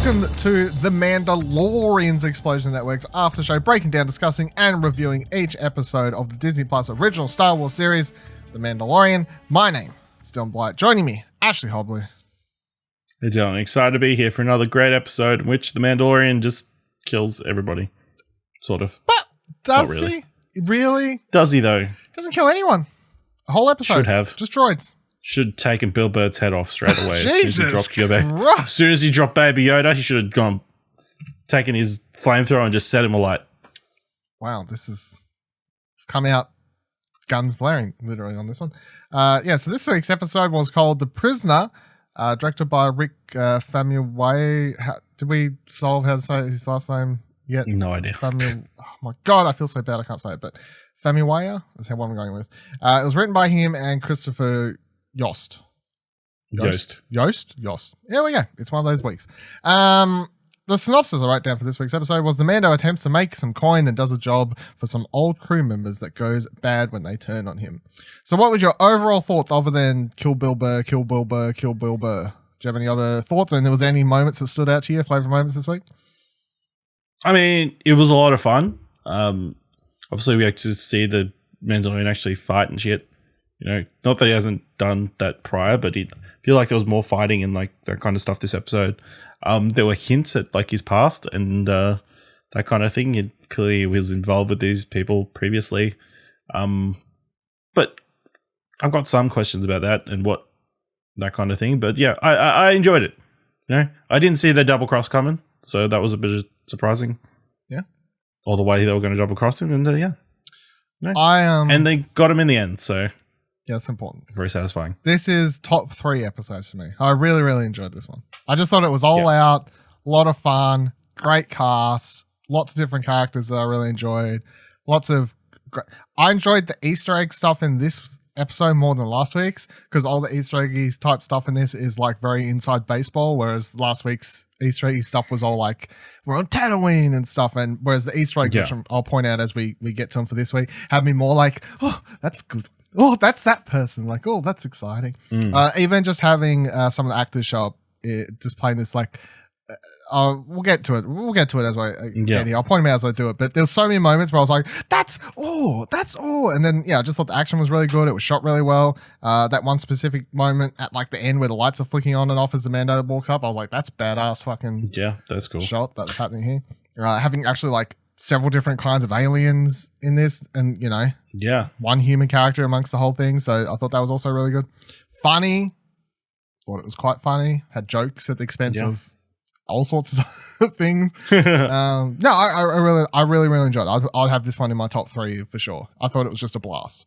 Welcome to the Mandalorians Explosion Network's Aftershow, breaking down, discussing, and reviewing each episode of the Disney Plus original Star Wars series, The Mandalorian. My name is Dylan Blight. Joining me, Ashley Hobley. Hey Dylan, excited to be here for another great episode in which the Mandalorian just kills everybody. Sort of. But does really. he? Really? Does he though? Doesn't kill anyone. A whole episode. Should have. Just droids. Should have taken Bill Bird's head off straight away. Jesus As soon as he dropped Baby Yoda, he should have gone, taken his flamethrower and just set him alight. Wow, this is come out guns blaring, literally, on this one. So this week's episode was called The Prisoner, directed by Rick Famuyiwa. Did we solve how to say his last name yet? No idea. Oh my God, I feel so bad I can't say it, but Famuyiwa is how I'm going with. It was written by him and Christopher Yost. Yost. There we go. It's one of those weeks. The synopsis I wrote down for this week's episode was the Mando attempts to make some coin and does a job for some old crew members that goes bad when they turn on him. So what were your overall thoughts other than kill Bill Burr, kill Bill Burr, kill Bill Burr? Do you have any other thoughts? And there was any moments that stood out to you, favourite moments this week? I mean, it was a lot of fun. Obviously, we get to see the Mandalorian actually fight and shit. You know, not that he hasn't done that prior, but I feel like there was more fighting and like that kind of stuff this episode. There were hints at like his past and that kind of thing. He clearly was involved with these people previously. But I've got some questions about that and what that kind of thing. But yeah, I enjoyed it. You know, I didn't see the double cross coming, so that was a bit surprising. Yeah, all the way they were going to double cross him, and yeah, no. And they got him in the end, so. Yeah, that's important. Very satisfying. This is top 3 episodes for me. I really, really enjoyed this one. I just thought it was all out, a lot of fun, great cast, lots of different characters that I really enjoyed. I enjoyed the Easter egg stuff in this episode more than last week's because all the Easter eggy type stuff in this is like very inside baseball, whereas last week's Easter eggy stuff was all like we're on Tatooine and stuff, and whereas the Easter egg, which I'll point out as we get to them for this week, had me more like, oh, that's good. Oh, that's that person. Like, oh, that's exciting. Even just having some of the actors show up, just playing this, like, we'll get to it. We'll get to it as I get here. I'll point them out as I do it. But there's so many moments where I was like, that's all. And then, I just thought the action was really good. It was shot really well. That one specific moment at, like, the end where the lights are flicking on and off as the Mando walks up, I was like, that's badass fucking that's cool. shot that's happening here. Having actually, like, several different kinds of aliens in this and, one human character amongst the whole thing. So I thought that was also really good. Funny. Thought it was quite funny. Had jokes at the expense of all sorts of things. I really enjoyed it. I'd have this one in my top 3 for sure. I thought it was just a blast.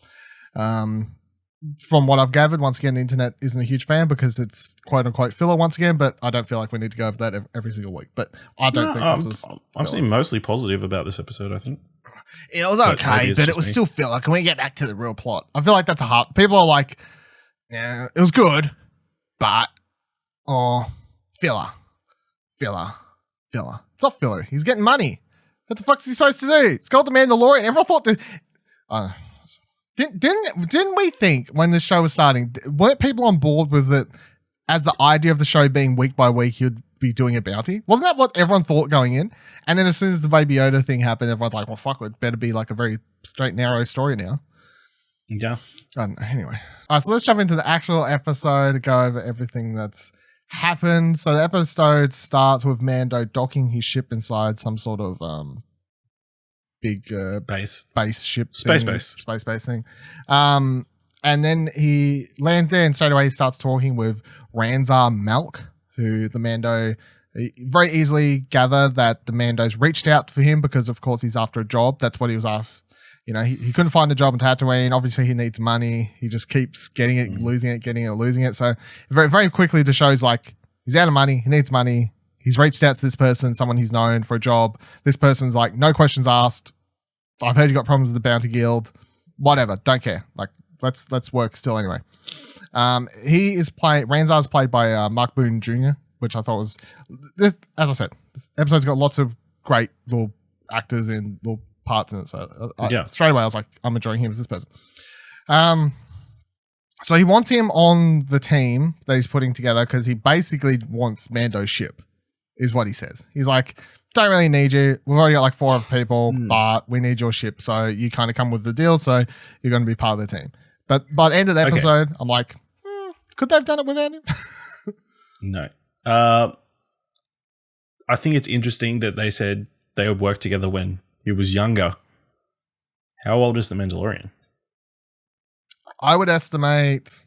From what I've gathered, once again, the internet isn't a huge fan because it's quote unquote filler once again, but I don't feel like we need to go over that every single week. But I don't think this was I'm seeing mostly positive about this episode, I think. It was okay, but it was still filler. Can we get back to the real plot? I feel like that's a hard... People are like, yeah, it was good, but... filler. It's not filler. He's getting money. What the fuck is he supposed to do? It's called The Mandalorian. Everyone thought that... Didn't we think when this show was starting, weren't people on board with it as the idea of the show being week by week you'd be doing a bounty? Wasn't that what everyone thought going in? And then as soon as the Baby Yoda thing happened, everyone's like, well, fuck, it better be like a very straight, narrow story now. Yeah. Anyway. All right, so let's jump into the actual episode, go over everything that's happened. So the episode starts with Mando docking his ship inside some sort of... big base ship space thing, and then he lands there and straight away he starts talking with Ranzar Malk, who the Mando very easily gather that the Mando's reached out for him because of course he's after a job. That's what he was after. He couldn't find a job in Tatooine. Obviously he needs money. He just keeps getting it, losing it, getting it, losing it. So very, very quickly the show's like, he's out of money, he needs money. He's reached out to this person, someone he's known for a job. This person's like, no questions asked. I've heard you got problems with the Bounty Guild. Whatever, don't care. Like, let's work still anyway. Ranzar's played by Mark Boone Jr., which I thought was this. As I said, this episode's got lots of great little actors and little parts in it. So straight away I was like, I'm enjoying him as this person. So he wants him on the team that he's putting together because he basically wants Mando's ship. is what he says. He's like, don't really need you. We've already got like 4 other people, but we need your ship. So you kind of come with the deal. So you're going to be part of the team. But by the end of the episode, I'm like, could they have done it without him? No. I think it's interesting that they said they would work together when he was younger. How old is the Mandalorian? I would estimate.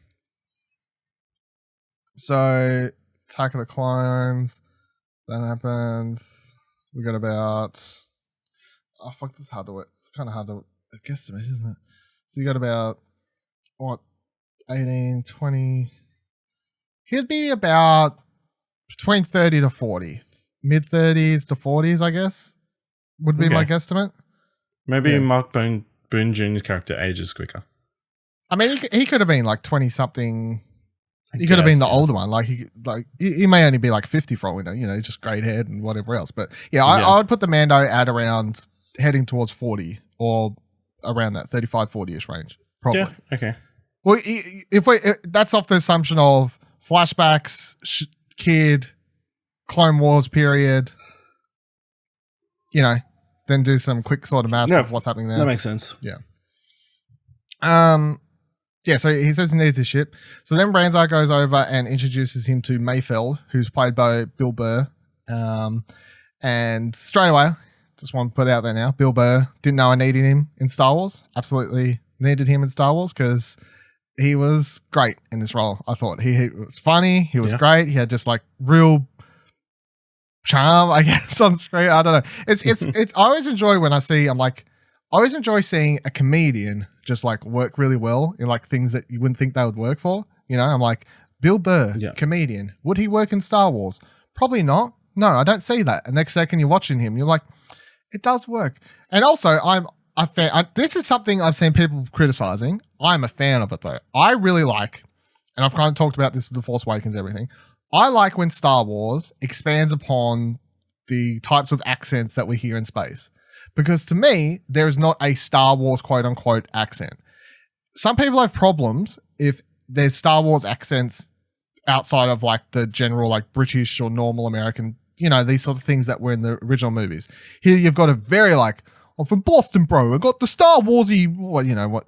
So, Attack of the Clones. That happens. We got about. Oh, fuck, this is hard to work. It's kind of hard to guesstimate, isn't it? So, you got about, 18, 20. He'd be about between 30 to 40. Mid 30s to 40s, I guess, would be my guesstimate. Maybe Mark Boone Jr.'s character ages quicker. I mean, he could have been like 20 something. He could have been the older one. Like he may only be like 50 for all we know, just grey haired and whatever else. But I would put the Mando at around heading towards 40 or around that 35, 40-ish range. Probably. Yeah, okay. Well, that's off the assumption of flashbacks, kid, Clone Wars period, then do some quick sort of maths of what's happening there. That makes sense. Yeah. So he says he needs his ship. So then Branzar goes over and introduces him to Mayfeld, who's played by Bill Burr. And straight away, just want to put it out there now, Bill Burr didn't know I needed him in Star Wars. Absolutely needed him in Star Wars because he was great in this role. I thought he was funny. He was great. He had just like real charm, I guess, on screen. I don't know. It's. I always enjoy when I always enjoy seeing a comedian just like work really well in like things that you wouldn't think they would work for. I'm like, Bill Burr, comedian. Would he work in Star Wars? Probably not. No, I don't see that. And next second you're watching him, you're like, it does work. And also, I'm a fan. This is something I've seen people criticizing. I'm a fan of it though. I really like, and I've kind of talked about this with The Force Awakens, everything. I like when Star Wars expands upon the types of accents that we hear in space. Because to me, there is not a Star Wars quote unquote accent. Some people have problems if there's Star Wars accents outside of like the general like British or normal American, these sort of things that were in the original movies. Here you've got a very like, I'm from Boston, bro. I got the Star Warsy,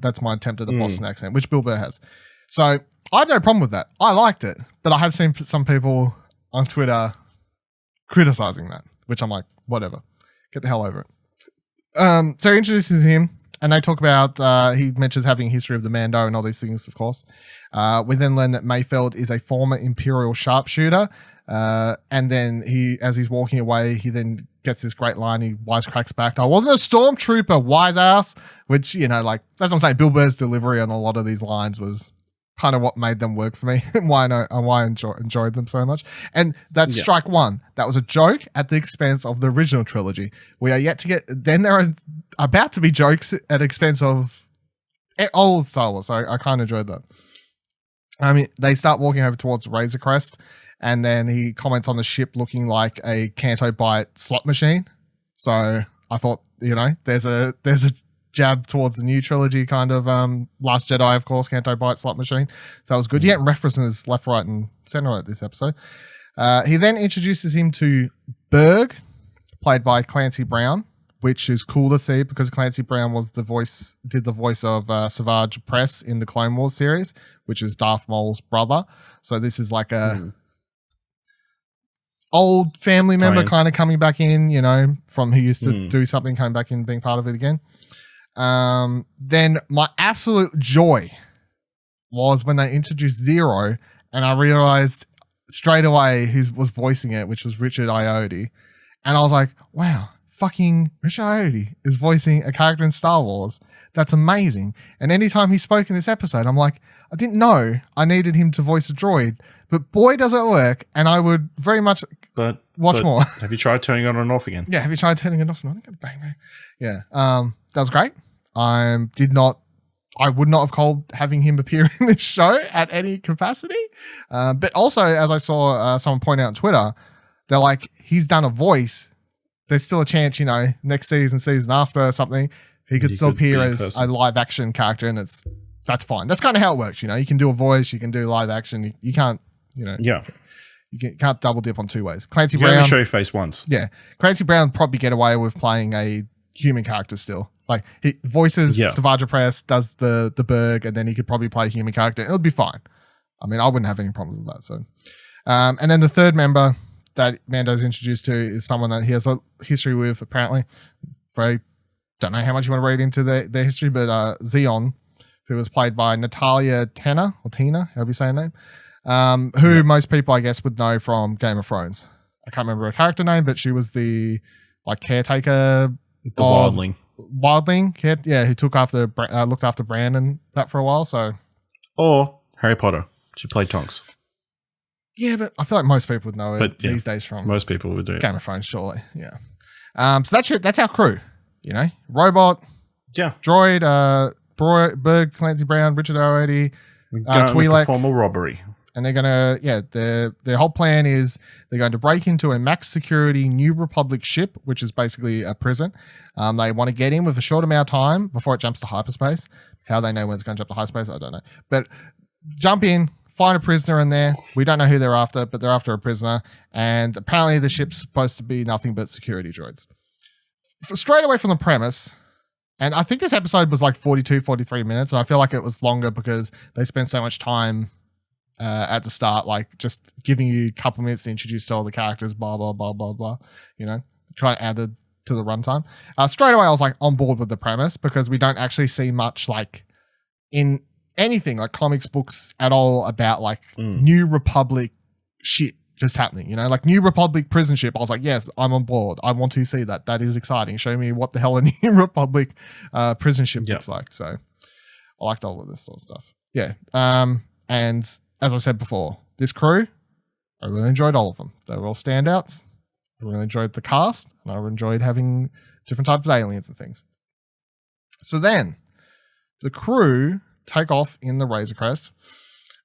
that's my attempt at the Boston accent, which Bill Burr has. So I have no problem with that. I liked it, but I have seen some people on Twitter criticizing that, which I'm like, whatever, get the hell over it. So he introduces him, and they talk about, he mentions having a history of the Mando and all these things, of course. We then learn that Mayfeld is a former Imperial sharpshooter, and then as he's walking away, he then gets this great line, he wisecracks back, I wasn't a stormtrooper, wise ass, which, that's what I'm saying, Bill Burr's delivery on a lot of these lines was kind of what made them work for me and why I enjoyed them so much. And that's strike one. That was a joke at the expense of the original trilogy. We are yet to get, then there are about to be jokes at expense of old Star Wars. So I kind of enjoyed that. I mean, they start walking over towards the Razor Crest, and then he comments on the ship looking like a Canto Bight slot machine. So I thought, there's a jab towards the new trilogy kind of Last Jedi, of course, Canto Bight slot machine. So that was good. You get references left, right, and center at this episode. He then introduces him to Burr, played by Clancy Brown, which is cool to see because Clancy Brown did the voice of Savage Press in the Clone Wars series, which is Darth Maul's brother. So this is like a old family member kind of coming back in, from who used to do something, coming back in, being part of it again. Then my absolute joy was when they introduced Zero, and I realized straight away who was voicing it, which was Richard Ayoade. And I was like, wow, fucking Richard Ayoade is voicing a character in Star Wars. That's amazing. And anytime he spoke in this episode, I'm like, I didn't know I needed him to voice a droid, but boy, does it work. And I would very much watch more. Have you tried turning it on and off again? Yeah, have you tried turning it off and on? Bang, bang. Yeah, that was great. I would not have called having him appear in this show at any capacity. But also, as I saw someone point out on Twitter, they're like, he's done a voice. There's still a chance, next season after something, he could still appear as a live action character, and that's fine. That's kind of how it works. You can do a voice, you can do live action. You can't, you You can't double dip on two ways. Clancy You can Brown. only show your face once. Yeah. Clancy Brown probably get away with playing a human character still. Like he voices Savage Press, does the Berg, and then he could probably play a human character. It would be fine. I mean, I wouldn't have any problems with that. So, and then the third member that Mando's introduced to is someone that he has a history with, apparently. Don't know how much you want to read into their history, but Xion, who was played by Natalia Tena, or Tina, however you say her name, who most people, I guess, would know from Game of Thrones. I can't remember her character name, but she was the caretaker, The wildling. Who looked after Bran and that for a while. So, or Harry Potter. She played Tonks. Yeah, but I feel like most people would know it these days from most people would do it. Game of Thrones, surely. Yeah. So that's our crew. Robot, droid, Berg, Clancy Brown, Richard O'Reilly, Twi'lek. Perform a robbery. And they're gonna, their whole plan is they're going to break into a max security New Republic ship, which is basically a prison. They want to get in with a short amount of time before it jumps to hyperspace. How they know when it's going to jump to hyperspace, I don't know. But jump in, find a prisoner in there. We don't know who they're after, but they're after a prisoner. And apparently the ship's supposed to be nothing but security droids. Straight away from the premise, and I think this episode was like 42, 43 minutes, and I feel like it was longer because they spent so much time at the start, like just giving you a couple minutes to introduce all the characters, blah, blah, blah, blah, blah, kind of added to the runtime. Straight away, I was like on board with the premise because we don't actually see much like in anything like comics books at all about like New Republic shit just happening, like New Republic prison ship. I was like, yes, I'm on board. I want to see that. That is exciting. Show me what the hell a New Republic prison ship looks like. So I liked all of this sort of stuff. Yeah. And as I said before, this crew, I really enjoyed all of them. They were all standouts. I really enjoyed the cast, and I enjoyed having different types of aliens and things. So then, the crew take off in the Razor Crest.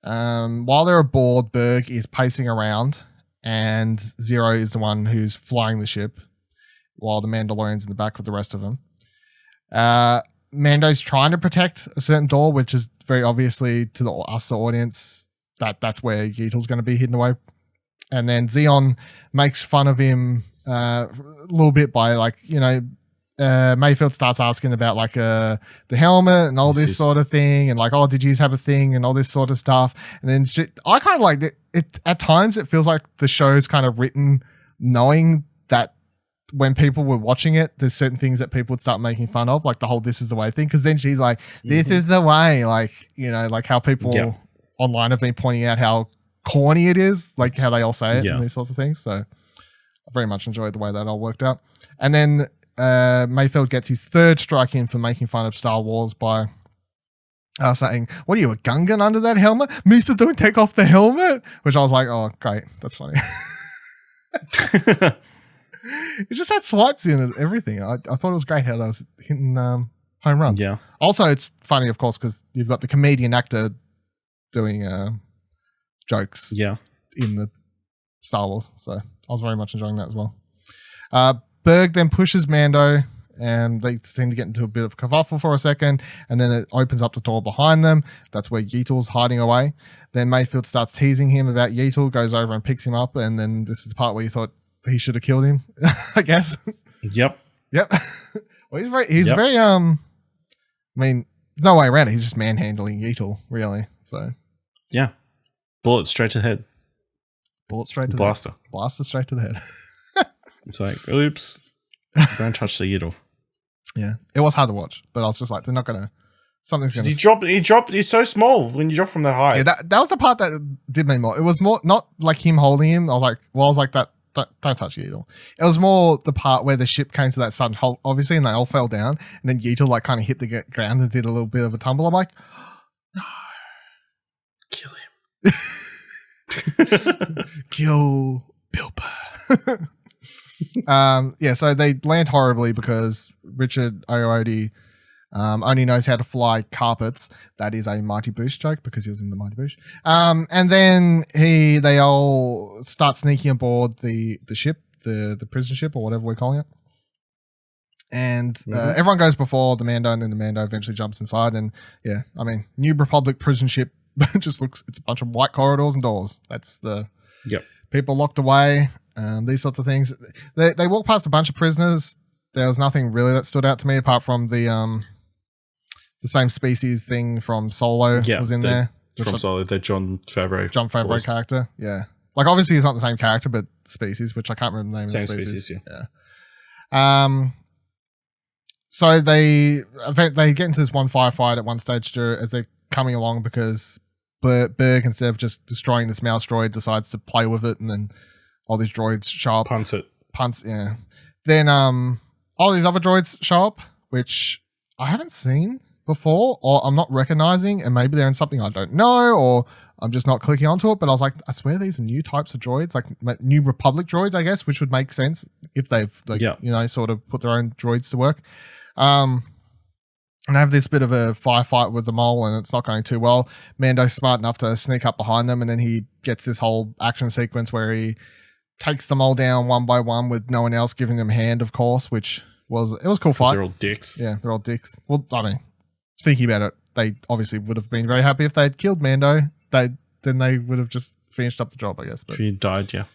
While they're aboard, Berg is pacing around, and Zero is the one who's flying the ship, while the Mandalorian's in the back with the rest of them. Mando's trying to protect a certain door, which is very obviously to us, the audience, that's where Yeetal's going to be hidden away. And then Xion makes fun of him a little bit by Mayfield starts asking about the helmet and all this sort of thing, and did you have a thing and all this sort of stuff. And then I kind of like it. At times, it feels like the show's kind of written knowing that when people were watching it, there's certain things that people would start making fun of, like the whole "this is the way" thing. Because then she's like, "This is the way," like how people online have been pointing out how corny it is, like how they all say it and these sorts of things. So I very much enjoyed the way that all worked out. And then Mayfield gets his third strike in for making fun of Star Wars by saying, "What are you, a Gungan under that helmet? Misa, don't take off the helmet." Which I was like, "Oh, great, that's funny." It just had swipes in it, everything. I thought it was great how that was hitting home runs. Yeah. Also, it's funny, of course, because you've got the comedian actor doing jokes in the Star Wars. So I was very much enjoying that as well. Berg then pushes Mando, and they seem to get into a bit of a kerfuffle for a second, and then it opens up the door behind them. That's where Yeetal's hiding away. Then Mayfield starts teasing him about Yeetal, goes over and picks him up, and then this is the part where you thought he should have killed him, I guess. Yep. Well, he's very I mean, there's no way around it. He's just manhandling Yeetal, really. So yeah. Bullet straight to the head. Bullet straight to Blaster. The head. Blaster straight to the head. It's like, oops. Don't touch the Yeetal. Yeah. It was hard to watch, but I was just like, they're not gonna something's gonna He dropped he's so small when you drop from that height. Yeah, that was the part that did me more. It was more not like him holding him. I was like that. Don't touch Yeetal. It was more the part where the ship came to that sudden halt, obviously, and they all fell down, and then Yeetal kind of hit the ground and did a little bit of a tumble. I'm like, no, kill him. Kill Bill Burr. So they land horribly because Richard Ayoade only knows how to fly carpets. That is a Mighty Boosh joke because he was in the Mighty Boosh. And then they all start sneaking aboard the ship, the prison ship or whatever we're calling it. And everyone goes before the Mando, and then the Mando eventually jumps inside. And yeah, I mean, New Republic prison ship just it's a bunch of white corridors and doors. That's the people locked away, these sorts of things. They walk past a bunch of prisoners. There was nothing really that stood out to me apart from the same species thing from Solo was in there. From Solo, the Jon Favreau voiced. Character, yeah. Like, obviously, he's not the same character, but species, which I can't remember the name same of the species. Yeah. So they get into this one firefight at one stage as they're coming along because Burr, instead of just destroying this mouse droid, decides to play with it, and then all these droids show up. Punts, yeah. Then all these other droids show up, which I haven't seen before, or I'm not recognizing, and maybe they're in something I don't know, or I'm just not clicking onto it. But I was like, I swear these are new types of droids, like New Republic droids, I guess, which would make sense if they've sort of put their own droids to work. And they have this bit of a firefight with the mole, and it's not going too well. Mando's smart enough to sneak up behind them, and then he gets this whole action sequence where he takes them all down one by one with no one else giving them a hand, of course, which was a cool fight. They're all dicks. Yeah, they're all dicks. Well, I mean, thinking about it, they obviously would have been very happy if they'd killed Mando. Then they would have just finished up the job, I guess. But he died, yeah.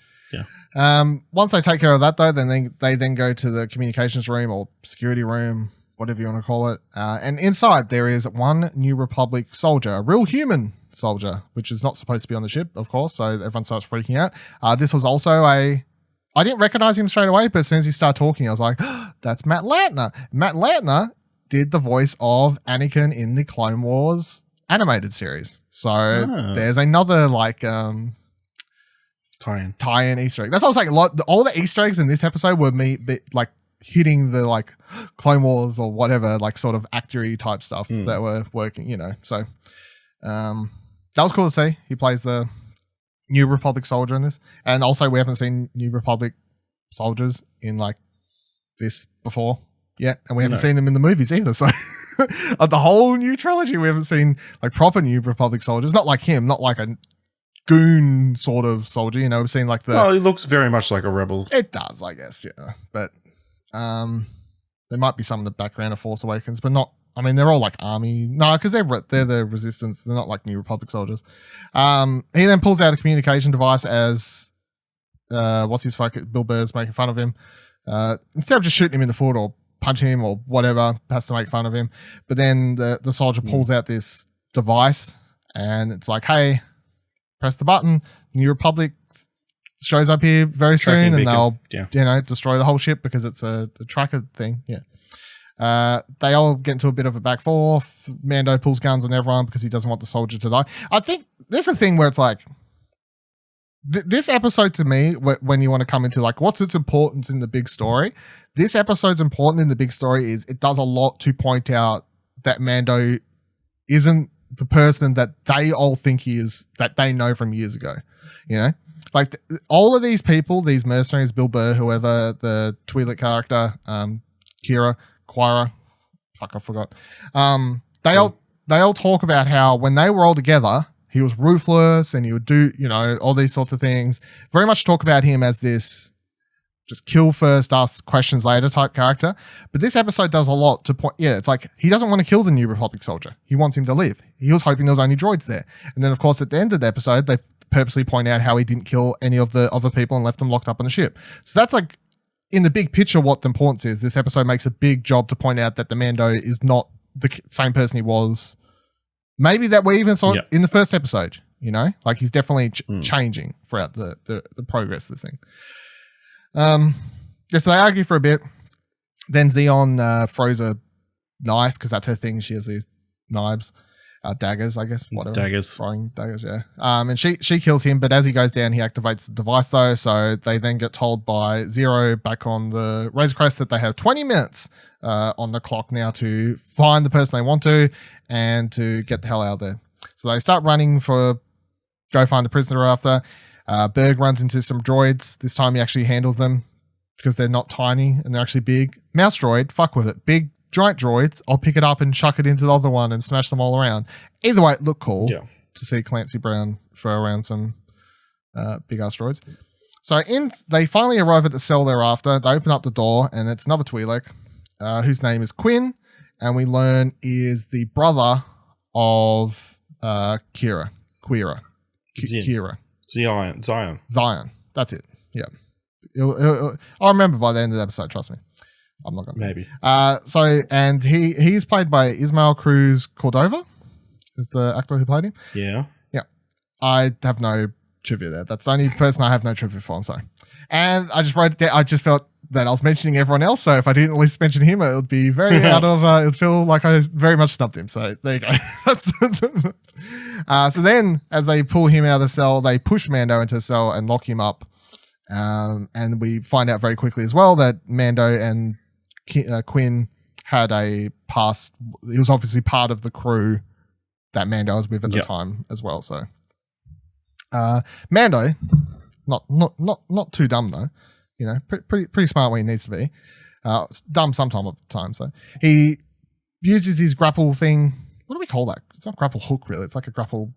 Once they take care of that, though, then they go to the communications room or security room, whatever you want to call it. And inside there is one New Republic soldier, a real human soldier, which is not supposed to be on the ship, of course. So everyone starts freaking out. This was also I didn't recognize him straight away, but as soon as he started talking, I was like, oh, that's Matt Lantner. Matt Lantner did the voice of Anakin in the Clone Wars animated series. So there's another tie-in Easter egg. That's what I was saying. All the Easter eggs in this episode were hitting the Clone Wars or whatever, sort of actory type stuff that were working, So that was cool to see. He plays the New Republic soldier in this. And also we haven't seen New Republic soldiers in this before yet. And we haven't seen them in the movies either. So of the whole new trilogy, we haven't seen proper New Republic soldiers. Not like him, not like a goon sort of soldier, we've seen well, he looks very much like a rebel. It does, I guess, yeah. But there might be some in the background of Force Awakens, but not, I mean, they're all army. No, because they're the Resistance. They're not like New Republic soldiers. He then pulls out a communication device as Bill Burr's making fun of him. Instead of just shooting him in the foot or punching him or whatever, has to make fun of him. But then the soldier pulls out this device and it's like, hey, press the button. New Republic shows up here very soon, and they'll destroy the whole ship because it's a tracker thing. Yeah. They all get into a bit of a back forth. Mando pulls guns on everyone because he doesn't want the soldier to die. I think there's a thing where it's this episode to me, when you want to come into what's its importance in the big story, this episode's important in the big story is it does a lot to point out that Mando isn't the person that they all think he is, that they know from years ago. All of these people, these mercenaries, Bill Burr, whoever, the Twi'lek character, Quira, fuck, I forgot. They all talk about how when they were all together, he was ruthless and he would do, all these sorts of things. Very much talk about him as this just kill first, ask questions later type character. But this episode does a lot to point, it's he doesn't want to kill the New Republic soldier. He wants him to live. He was hoping there was only droids there. And then, of course, at the end of the episode, they purposely point out how he didn't kill any of the other people and left them locked up on the ship. So that's in the big picture what the importance is. This episode makes a big job to point out that the Mando is not the same person he was. Maybe that we even saw in the first episode, he's definitely changing throughout the progress of this thing. So they argue for a bit. Then Xion throws a knife because that's her thing. She has these knives. Daggers, I guess, whatever. Daggers. Throwing daggers, yeah. And she kills him, but as he goes down, he activates the device, though, so they then get told by Zero back on the Razor Crest that they have 20 minutes on the clock now to find the person they want to and to get the hell out of there. So they start running go find the prisoner after. Berg runs into some droids. This time he actually handles them because they're not tiny and they're actually big. Mouse droid, fuck with it. Big giant droids, I'll pick it up and chuck it into the other one and smash them all around. Either way, it looked cool to see Clancy Brown throw around some big ass droids. So they finally arrive at the cell thereafter. They open up the door and it's another Twi'lek whose name is Quinn, and we learn is the brother of Xion. That's it. Yeah. I'll remember by the end of the episode, trust me. I'm not going to. Maybe. And he's played by Ismael Cruz Cordova, is the actor who played him. Yeah. Yeah. I have no trivia there. That's the only person I have no trivia for. I'm sorry. And I just wrote it down. I just felt that I was mentioning everyone else. So if I didn't at least mention him, it would be very it would feel like I very much snubbed him. So there you go. So then as they pull him out of the cell, they push Mando into the cell and lock him up. And we find out very quickly as well that Mando and Quinn had a past. He was obviously part of the crew that Mando was with at the time as well. So Mando, not too dumb though. You know, pretty smart when he needs to be. Dumb sometime at the time. So he uses his grapple thing. What do we call that? It's not grapple hook really. It's like a grapple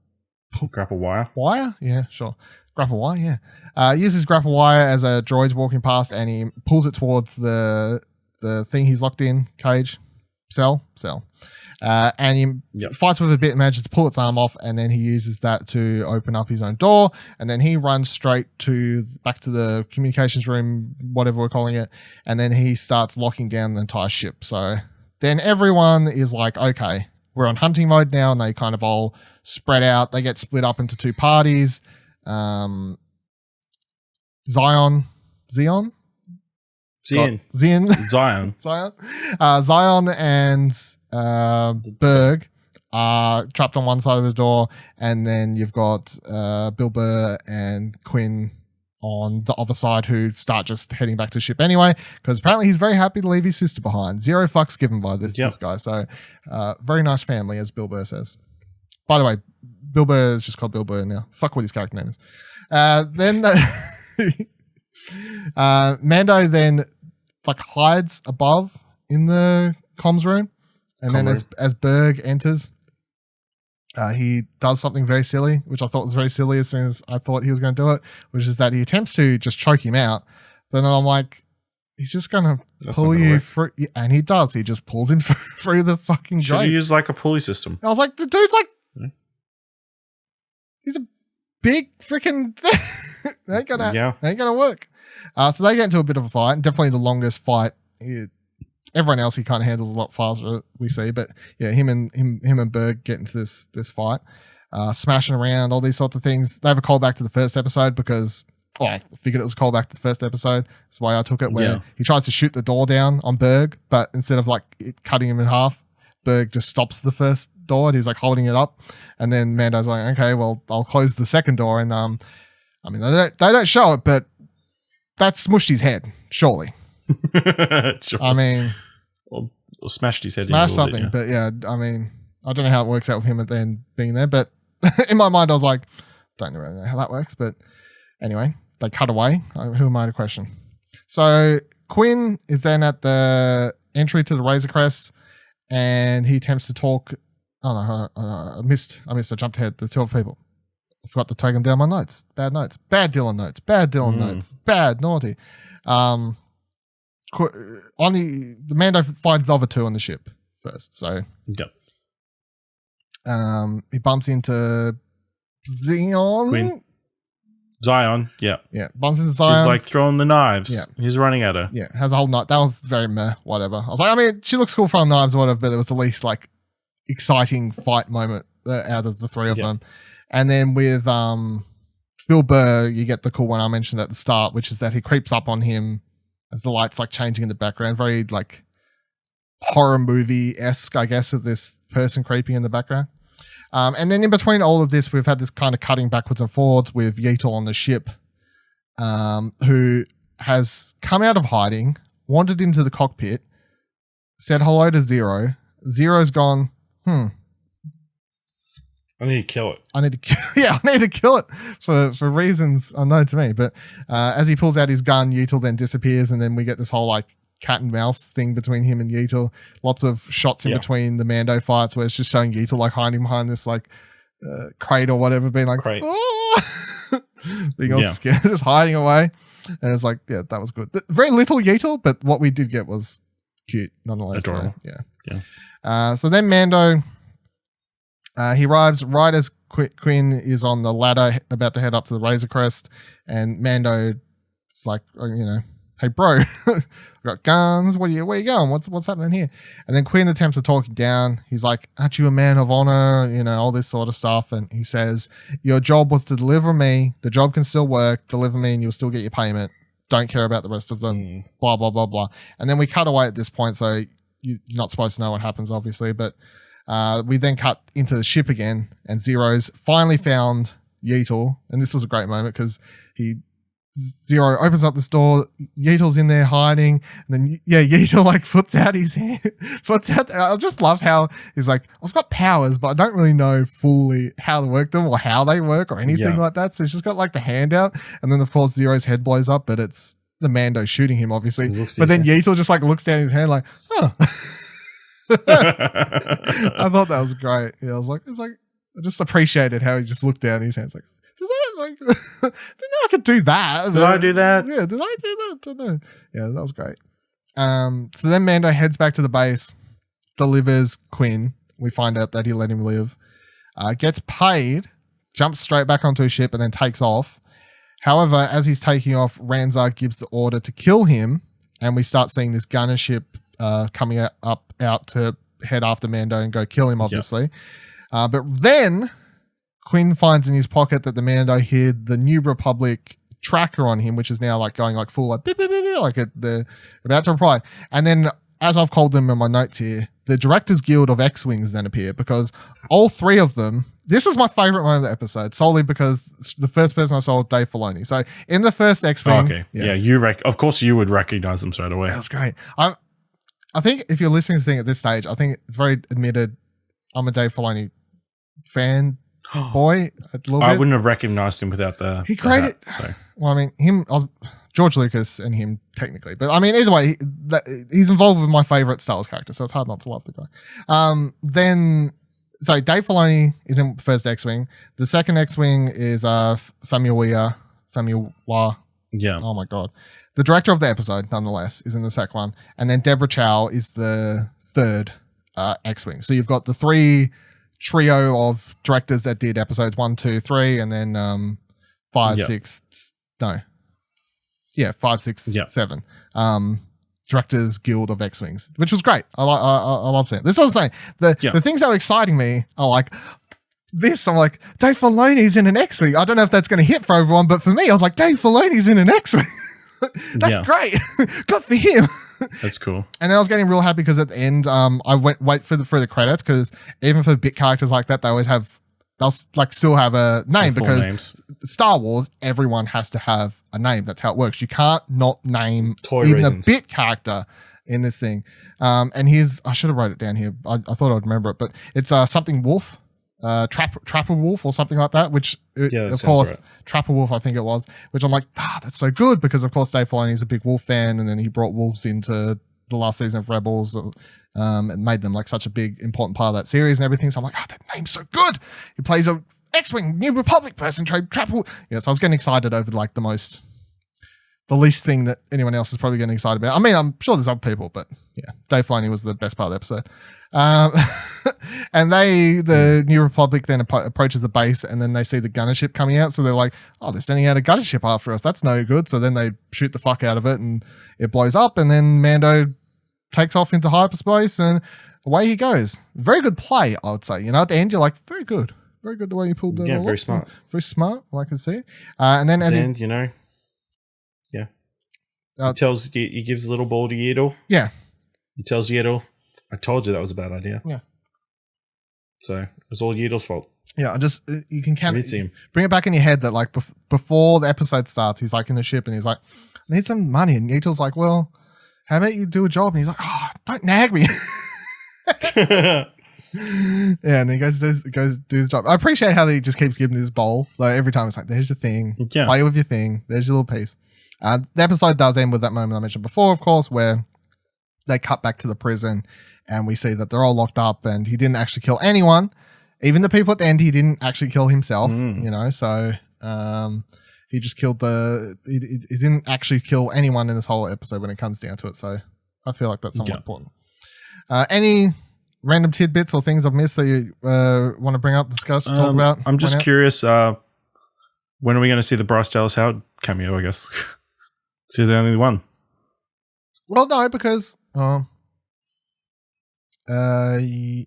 wire. Wire? Yeah, sure. Grapple wire, yeah. Uses grapple wire as a droid's walking past, and he pulls it towards the thing he's locked in, cage, cell. And he fights with it a bit, manages to pull its arm off, and then he uses that to open up his own door, and then he runs straight back to the communications room, whatever we're calling it, and then he starts locking down the entire ship. So then everyone is like, okay, we're on hunting mode now, and they kind of all spread out. They get split up into two parties. Xion and Burr are trapped on one side of the door, and then you've got Bill Burr and Quinn on the other side who start just heading back to ship anyway, because apparently he's very happy to leave his sister behind. Zero fucks given by this guy. So very nice family, as Bill Burr says. By the way, Bill Burr is just called Bill Burr now. Fuck what his character name is. Then Mando then like hides above in the comms room, and then as Burr enters, he does something very silly, which I thought was very silly as soon as I thought he was going to do it, which is that he attempts to just choke him out, but then I'm like, he's just going to pull you through, and he does. He just pulls him through the fucking Should he use like a pulley system? I was like, the dude's like, he's a big freaking thing. ain't gonna work. So they get into a bit of a fight, and definitely the longest fight. Everyone else he kind of handles a lot faster, we see, but yeah, him and Burr get into this fight, smashing around, all these sorts of things. They have a callback to the first episode because I figured it was a callback to the first episode. That's why I took it, where he tries to shoot the door down on Burr, but instead of like cutting him in half, Burr just stops the first door and he's like holding it up, and then Mando's like, okay, well, I'll close the second door, and I mean they don't show it, but that smushed his head, surely. Sure. I mean, or smashed his head. Smashed something, bit, but yeah, I mean, I don't know how it works out with him at the end being there, but in my mind I was like, don't really know how that works, but anyway, they cut away. Who am I to question? So Quinn is then at the entry to the Razor Crest, and he attempts to talk. Oh no, I missed. I jumped ahead. There's 12 people. I forgot to take them down my notes. Bad notes. Bad Dylan notes. Bad Dylan notes. Bad naughty. On the Mando finds the other two on the ship first. So he bumps into Xion. Yeah, bumps into Xion. She's like throwing the knives. Yeah, he's running at her. Yeah, has a whole knife. That was very meh. Whatever. I was like, I mean, she looks cool throwing knives or whatever, but it was the least like exciting fight moment out of the three of them. And then with Bill Burr, you get the cool one I mentioned at the start, which is that he creeps up on him as the lights like changing in the background. Very like horror movie-esque, I guess, with this person creeping in the background. And then in between all of this, we've had this kind of cutting backwards and forwards with Yeatle on the ship, who has come out of hiding, wandered into the cockpit, said hello to Zero. Zero's gone, I need to kill it. I need to kill it for reasons unknown to me. But as he pulls out his gun, Yeatle then disappears, and then we get this whole like cat and mouse thing between him and Yeatle. Lots of shots in between the Mando fights where it's just showing Yeatle like hiding behind this like crate or whatever, being like, being all scared, just hiding away. And it's like, yeah, that was good. Very little Yeatle, but what we did get was cute nonetheless. Adorable. So, yeah. So then Mando He arrives right as Quinn is on the ladder about to head up to the Razor Crest, and Mando's like, hey bro, I got guns. Where you going? What's happening here? And then Quinn attempts to talk him down. He's like, aren't you a man of honor? All this sort of stuff. And he says, your job was to deliver me. The job can still work. Deliver me and you'll still get your payment. Don't care about the rest of them. Blah, blah, blah, blah. And then we cut away at this point. So you're not supposed to know what happens, obviously. But we then cut into the ship again. And Zero's finally found Yeatle. And this was a great moment because Zero opens up this door. Yeatle's in there hiding, and then Yeatle like puts out his hand. I just love how he's like, I've got powers, but I don't really know fully how to work them or how they work or anything like that. So he's just got like the hand out, and then of course Zero's head blows up, but it's the Mando shooting him, obviously. But then Yeatle just like looks down his hand like, oh. I thought that was great. Yeah, I was like, I just appreciated how he just looked down his hands like. Does that like? Didn't know I could do that. Did I do that? Yeah, did I do that? I don't know. Yeah, that was great. So then Mando heads back to the base, delivers Quinn. We find out that he let him live. Gets paid, jumps straight back onto his ship, and then takes off. However, as he's taking off, Ranzar gives the order to kill him, and we start seeing this gunner ship coming out to head after Mando and go kill him, obviously. Yep. But then Quinn finds in his pocket that the Mando hid the New Republic tracker on him, which is now like going like full like beep, beep, beep, beep, like they're about to reply. And then, as I've called them in my notes here, the Directors Guild of X-Wings then appear because all three of them. This was my favorite moment of the episode solely because the first person I saw was Dave Filoni. So in the first X-Wing, of course you would recognize them straight away. That was great. I think if you're listening to this thing at this stage, I think it's very admitted. I'm a Dave Filoni fan. Boy, I wouldn't have recognized him without the. He created. Well, I mean, George Lucas and him technically, but I mean, either way, he's involved with my favorite Star Wars character, so it's hard not to love the guy. So Dave Filoni is in the first X-Wing. The second X-Wing is Famuyiwa. Yeah. Oh my god, the director of the episode, nonetheless, is in the second one, and then Deborah Chow is the third X-Wing. So you've got the three trio of directors that did episodes 1, 2, 3, and then 5, 6. No, 5, 6, 7. Directors Guild of X-Wings, which was great. I love seeing it. This is what I'm saying. The things that were exciting me are like this. I'm like, Dave Filoni's in an X-Wing. I don't know if that's going to hit for everyone, but for me, I was like, Dave Filoni's in an X-Wing. That's great. Good for him. That's cool. And then I was getting real happy because at the end, I wait for the credits because even for bit characters like that, they'll like still have a name because names. Star Wars, everyone has to have a name. That's how it works. You can't not name a bit character in this thing. And I should have wrote it down here. I thought I'd remember it, but it's something Wolf. Trapper Wolf or something like that, which of course right. Trapper Wolf I think it was, which I'm like, that's so good because of course Dave Filoni is a big Wolf fan, and then he brought wolves into the last season of Rebels and made them like such a big important part of that series and everything. So I'm like, that name's so good. He plays a X-Wing New Republic person, Trapper Wolf. So I was getting excited over like the least thing that anyone else is probably getting excited about. I mean, I'm sure there's other people, but Dave Filoni was the best part of the episode. And the New Republic then approaches the base, and then they see the gunner ship coming out. So they're like, they're sending out a gunner ship after us. That's no good. So then they shoot the fuck out of it, and it blows up. And then Mando takes off into hyperspace, and away he goes. Very good play, I would say. At the end, you're like, very good. Very good the way you pulled that. Yeah, very smart. Very smart, I can see. And then he gives a little ball to Yeatle. Yeah. He tells Yeatle, I told you that was a bad idea. Yeah. So it was all Yeatle's fault. Yeah, you can count it. Bring it back in your head that like before the episode starts, he's like in the ship and he's like, I need some money. And Yeatle's like, well, how about you do a job? And he's like, don't nag me. Yeah, and then he goes do the job. I appreciate how he just keeps giving this bowl. Like every time it's like, there's your thing. Yeah. Play with your thing. There's your little piece. The episode does end with that moment I mentioned before, of course, where they cut back to the prison and we see that they're all locked up and he didn't actually kill anyone. Even the people at the end, he didn't actually kill himself, so he just killed he didn't actually kill anyone in this whole episode when it comes down to it. So I feel like that's somewhat important. Any random tidbits or things I've missed that you want to bring up, discuss, talk about? I'm just curious. When are we going to see the Bryce Dallas Howard cameo? I guess. See the only one. Well, no, because I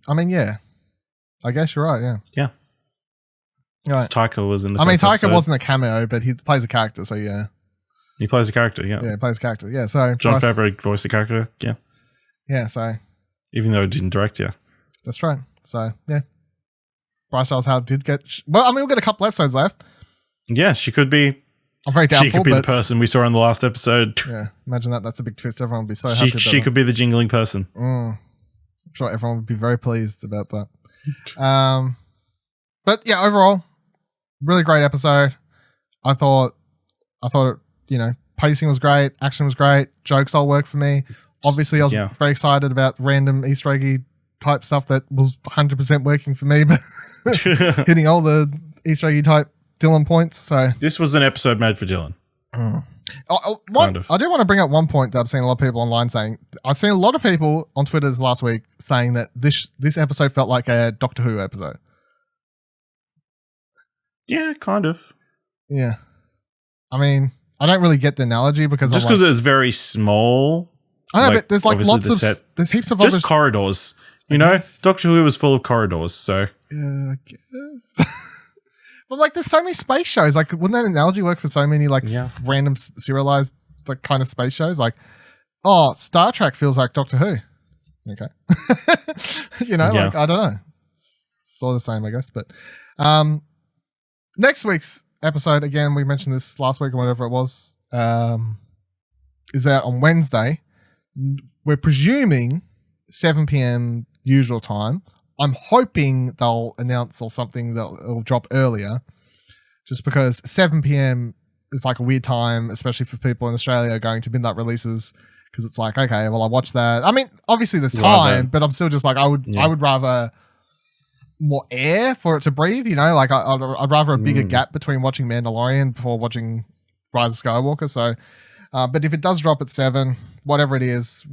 mean, yeah. I guess you're right. Yeah. Yeah. Right. Taika was in the. Taika episode. wasn't a cameo, but he plays a character. So yeah. He plays a character. Yeah. Yeah, he plays a character. Yeah. So Jon Favreau voiced the character. Yeah. Yeah. So. Even though it didn't direct, yeah. That's right. So yeah. Bryce Dallas Howard did get. Well, I mean, we've got a couple episodes left. Yeah, she could be. I'm very doubtful. She could be the person we saw in the last episode. Yeah, imagine that. That's a big twist. Everyone would be so happy. She could be the jingling person. I'm sure everyone would be very pleased about that. But yeah, overall, really great episode. I thought it, pacing was great, action was great, jokes all worked for me. Obviously, I was very excited about random Easter eggy type stuff that was 100% working for me, but hitting all the Easter eggy type Dylan points. So this was an episode made for Dylan. I do want to bring up one point that I've seen a lot of people online saying. I've seen a lot of people on Twitter this last week saying that this episode felt like a Doctor Who episode. Yeah, kind of. Yeah. I mean, I don't really get the analogy because just because it's very small. I know, but there's like lots of there's heaps of just corridors. Doctor Who was full of corridors, so yeah, I guess. But like, there's so many space shows. Like, wouldn't that analogy work for so many random serialized like kind of space shows? Like, Star Trek feels like Doctor Who. Okay, like I don't know. It's all the same, I guess. But next week's episode, again, we mentioned this last week or whatever it was, is out on Wednesday. We're presuming 7 p.m. usual time. I'm hoping they'll announce or something that will drop earlier, just because 7 p.m. is like a weird time, especially for people in Australia going to midnight releases, because it's like, okay, well, I watch that. I mean, obviously there's time, but I'm still just like, I would rather more air for it to breathe, like I'd rather a bigger gap between watching Mandalorian before watching Rise of Skywalker. So, but if it does drop at 7, whatever it is,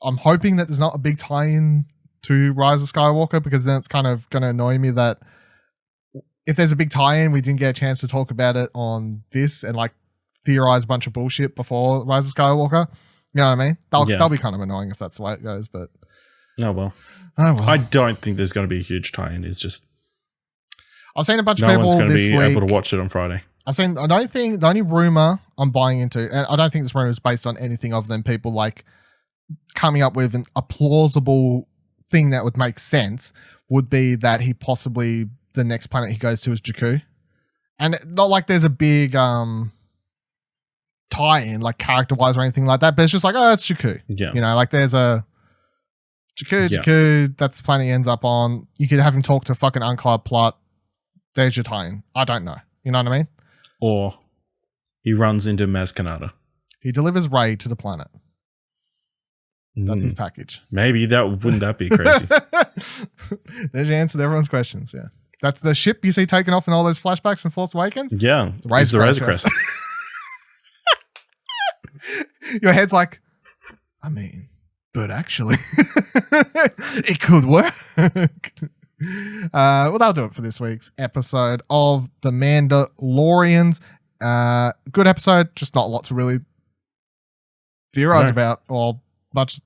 I'm hoping that there's not a big tie-in to Rise of Skywalker, because then it's kind of going to annoy me that if there's a big tie-in, we didn't get a chance to talk about it on this and like theorize a bunch of bullshit before Rise of Skywalker. You know what I mean? That'll be kind of annoying if that's the way it goes, but oh well. I don't think there's going to be a huge tie-in. It's just I've seen a bunch of people this week. No one's going going to be able to watch it on Friday. I've seen. I don't think the only rumor I'm buying into, and I don't think this rumor is based on anything other than people like coming up with a plausible thing that would make sense, would be that he possibly the next planet he goes to is Jakku, and not like there's a big tie-in like character-wise or anything like that, but it's just like, oh, it's Jakku. Yeah, like there's a Jakku. That's the planet he ends up on. You could have him talk to fucking Unclad Plot. There's your tie-in. I don't know. You know what I mean? Or he runs into Maz Kanata. He delivers Rey to the planet. That's his package. Maybe wouldn't that be crazy? There's your answer to everyone's questions. Yeah, that's the ship you see taking off in all those flashbacks in Force Awakens. Yeah, the Razor Crest. Your head's like, I mean, but actually, it could work. Well, that'll do it for this week's episode of The Mandalorians. Good episode, just not a lot to really theorize about or much,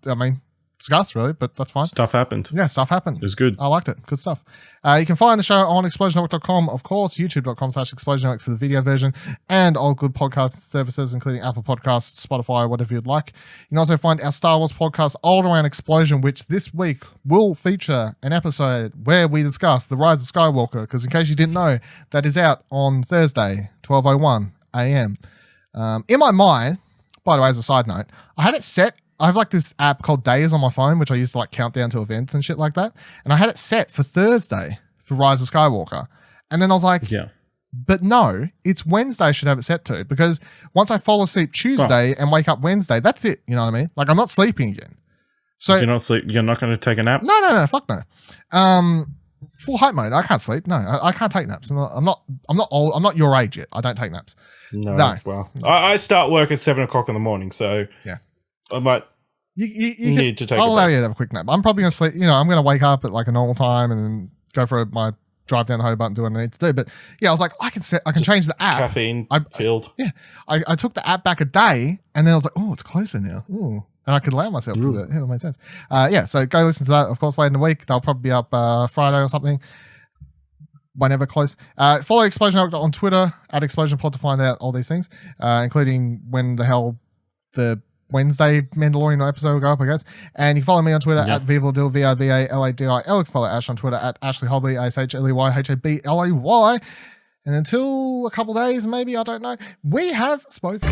discuss really, but that's fine. Stuff happened. Yeah, stuff happened. It was good. I liked it. Good stuff. You can find the show on explosionnetwork.com, of course, youtube.com/explosionnetwork for the video version, and all good podcast services, including Apple Podcasts, Spotify, whatever you'd like. You can also find our Star Wars podcast, All Around Explosion, which this week will feature an episode where we discuss The Rise of Skywalker, because in case you didn't know, that is out on Thursday, 12:01 a.m. In my mind, by the way, as a side note, I had it set. I have like this app called Days on my phone, which I use to like count down to events and shit like that. And I had it set for Thursday for Rise of Skywalker. And then I was like, but no, it's Wednesday I should have it set to, because once I fall asleep Tuesday and wake up Wednesday, that's it. You know what I mean? Like I'm not sleeping again. So you're not going to take a nap? No, fuck no. Full hype mode. I can't sleep. No, I can't take naps. I'm not old. I'm not your age yet. I don't take naps. No. Well, I start work at 7 o'clock in the morning, so yeah. I might You need to take I'll a allow break. you to have a quick nap. I'm probably going to sleep. I'm going to wake up at like a normal time and then go for my drive down the Hobart and do what I need to do. But yeah, I was like, I can change the app. Caffeine filled. Yeah. I took the app back a day and then I was like, oh, it's closer now. Ooh. And I could allow myself to do it. Yeah, it made sense. So go listen to that, of course, later in the week. They'll probably be up Friday or something. Whenever close. Follow Explosion Network on Twitter at ExplosionPod to find out all these things, including when the hell the Wednesday Mandalorian episode will go up, I guess. And you can follow me on Twitter at Vivaladil, VIVALADIL. You can follow Ash on Twitter at Ashley Hobley, ASHLEYHABLAY. And until a couple days, maybe, I don't know, we have spoken.